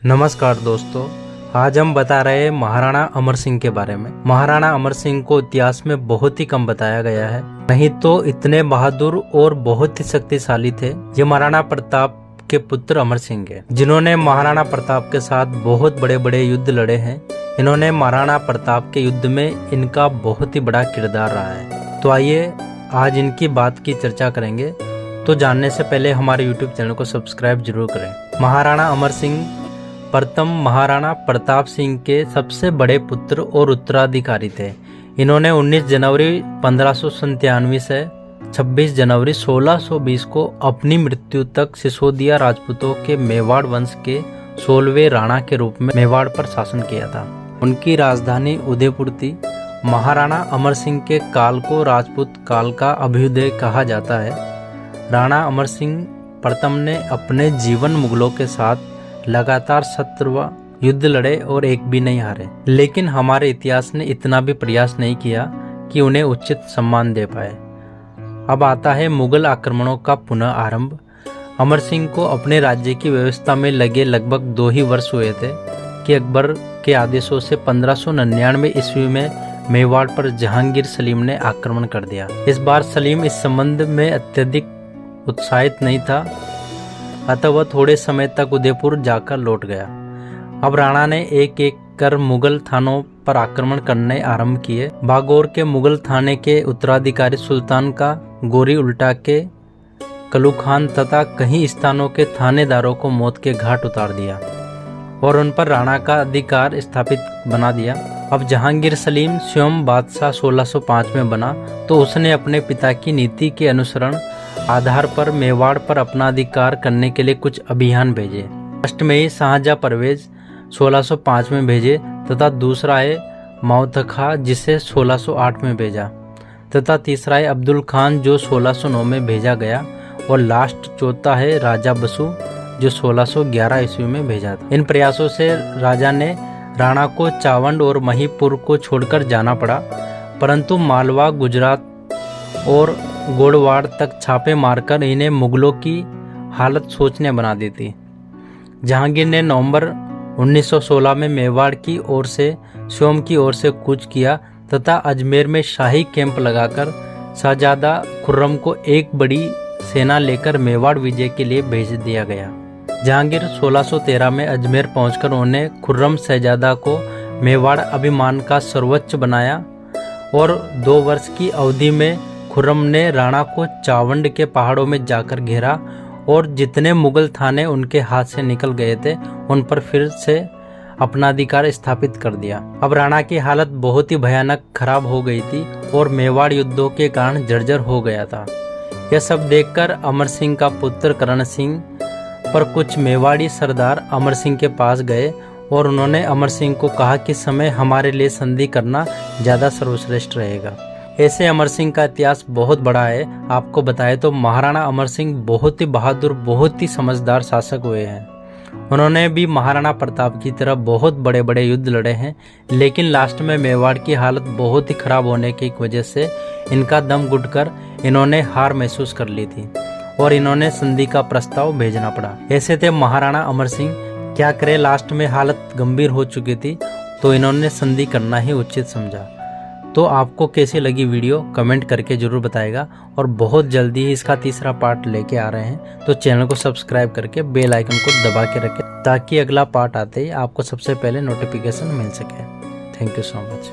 नमस्कार दोस्तों, आज हम बता रहे हैं महाराणा अमर सिंह के बारे में। महाराणा अमर सिंह को इतिहास में बहुत ही कम बताया गया है, नहीं तो इतने बहादुर और बहुत ही शक्तिशाली थे। ये महाराणा प्रताप के पुत्र अमर सिंह है, जिन्होंने महाराणा प्रताप के साथ बहुत बड़े बड़े युद्ध लड़े हैं। इन्होंने महाराणा प्रताप के युद्ध में इनका बहुत ही बड़ा किरदार रहा है। तो आइए आज इनकी बात की चर्चा करेंगे। तो जानने से पहले हमारे YouTube चैनल को सब्सक्राइब जरूर करें। महाराणा अमर सिंह प्रथम महाराणा प्रताप सिंह के सबसे बड़े पुत्र और उत्तराधिकारी थे। इन्होंने 19 जनवरी 1597 से 26 जनवरी 1620 को अपनी मृत्यु तक सिसोदिया राजपूतों के मेवाड़ वंश के 16वें राणा के रूप में मेवाड़ पर शासन किया था। उनकी राजधानी उदयपुर थी। महाराणा अमर सिंह के काल को राजपूत काल का अभ्युदय कहा जाता है। राणा अमर सिंह प्रथम ने अपने जीवन मुगलों के साथ लगातार 17वां युद्ध लड़े और एक भी नहीं हारे, लेकिन हमारे इतिहास ने इतना भी प्रयास नहीं किया कि उन्हें उचित सम्मान दे पाए। अब आता है मुगल आक्रमणों का पुनः आरंभ। अमर सिंह को अपने राज्य की व्यवस्था में लगे लगभग 2 ही वर्ष हुए थे कि अकबर के आदेशों से 1599 ईस्वी में मेवाड़ पर जहांगीर सलीम ने आक्रमण कर दिया। इस बार सलीम इस संबंध में अत्यधिक उत्साहित नहीं था, अतः वह थोड़े समय तक उदयपुर जाकर लौट गया। अब राणा ने एक एक कर मुगल थानों पर आक्रमण करने आरंभ किए। बागौर के मुगल थाने के उत्तराधिकारी सुल्तान का गोरी उल्टा के कलू खान तथा कई स्थानों के थानेदारों को मौत के घाट उतार दिया और उन पर राणा का अधिकार स्थापित बना दिया। अब जहांगीर सलीम स्वयं बादशाह 1605 में बना तो उसने अपने पिता की नीति के अनुसरण आधार पर मेवाड़ पर अपना अधिकार करने के लिए कुछ अभियान भेजे। फर्स्ट में ही शाहजहां परवेज 1605 में भेजे तथा दूसरा है माउतखा जिसे 1608 में भेजा तथा तीसरा है अब्दुल खान जो 1609 में भेजा गया और लास्ट चौथा है राजा बसु जो 1611 ईस्वी में भेजा था। इन प्रयासों से राजा ने राणा को चावंड और महीपुर को छोड़कर जाना पड़ा, परंतु मालवा, गुजरात और गोड़वाड़ तक छापे मारकर इन्हें मुगलों की हालत सोचने बना दी थी। जहांगीर ने नवंबर 1916 में मेवाड़ की ओर से स्वयं की ओर से कूच किया तथा अजमेर में शाही कैंप लगाकर शहजादा खुर्रम को एक बड़ी सेना लेकर मेवाड़ विजय के लिए भेज दिया गया। जहांगीर 1613 में अजमेर पहुंचकर उन्हें खुर्रम शहजादा को मेवाड़ अभिमान का सर्वोच्च बनाया और 2 वर्ष की अवधि में खुर्रम ने राणा को चावंड के पहाड़ों में जाकर घेरा और जितने मुगल थाने उनके हाथ से निकल गए थे उन पर फिर से अपना अधिकार स्थापित कर दिया। अब राणा की हालत बहुत ही भयानक खराब हो गई थी और मेवाड़ युद्धों के कारण जर्जर हो गया था। यह सब देखकर अमर सिंह का पुत्र करण सिंह पर कुछ मेवाड़ी सरदार अमर सिंह के पास गए और उन्होंने अमर सिंह को कहा कि समय हमारे लिए संधि करना ज्यादा सर्वश्रेष्ठ रहेगा। ऐसे अमर सिंह का इतिहास बहुत बड़ा है। आपको बताएं तो महाराणा अमर सिंह बहुत ही बहादुर, बहुत ही समझदार शासक हुए हैं। उन्होंने भी महाराणा प्रताप की तरह बहुत बड़े बड़े युद्ध लड़े हैं, लेकिन लास्ट में मेवाड़ की हालत बहुत ही खराब होने की वजह से इनका दम घुटकर इन्होंने हार महसूस कर ली थी और इन्होंने संधि का प्रस्ताव भेजना पड़ा। ऐसे थे महाराणा अमर सिंह। क्या करे, लास्ट में हालत गंभीर हो चुकी थी तो इन्होंने संधि करना ही उचित समझा। तो आपको कैसी लगी वीडियो कमेंट करके जरूर बताएगा और बहुत जल्दी ही इसका तीसरा पार्ट लेके आ रहे हैं, तो चैनल को सब्सक्राइब करके बेल आइकन को दबा के रखें ताकि अगला पार्ट आते ही आपको सबसे पहले नोटिफिकेशन मिल सके। Thank you so much.